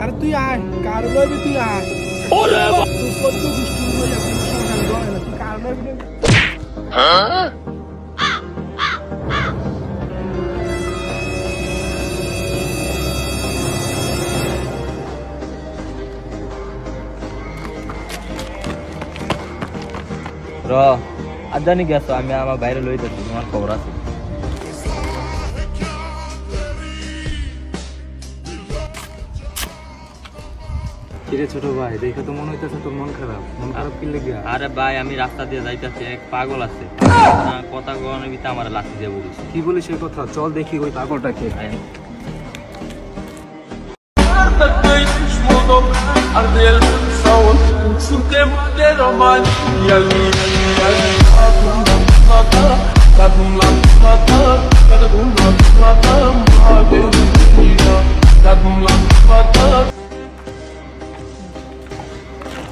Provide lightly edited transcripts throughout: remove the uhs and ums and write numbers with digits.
আরে তুই আয়, কার লইবি তুই আয়। ওরে বাবা তুই কত গুষ্টি লইয়া তুই সংসারে দয় না, তুই কার লইবি? হ্যাঁ র আজ জানি গেছো, আমি আমার বাইরে লই যাচ্ছি, তোমার খবর আছে। কিরে ছোট ভাই, দেখে তো মনে হইতেছে তোর মন খারাপ কি লেগে? আরে ভাই আমি রাস্তা দিয়ে যাইতেছি, এক পাগল আছে কথা গনের ভিতরে আমার লাঠি দিয়ে বলিস। কি বলিস এই কথা? চল দেখি ওই পাগলটা কে।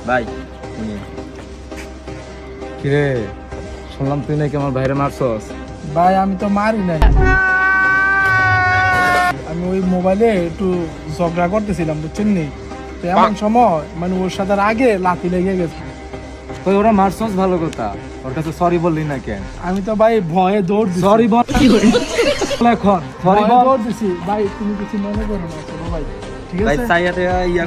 ভাই কিরে শুনলাম তুই নাকি আমার বাইরে মারছস? ভাই আমি তো মারি নাই, আমি ওই মোবাইলে একটু ঝগড়া করতেছিলাম বুঝছেন নি, তো এমন সময় মানে ওর সাথে আগে লাথি লেগে গেছে। তুই ওরা মারছস ভালো কথা, ওর কাছে সরি বললি না কেন? আমি তো ভাই ভয়ে দৌড় দিছি। সরি বল এখন, সরি বল। দৌড় দিছি ভাই, তুমি কিছু মনে করো না ভাই, ঠিক ভাই আছে? সাইয়াতে ইয়া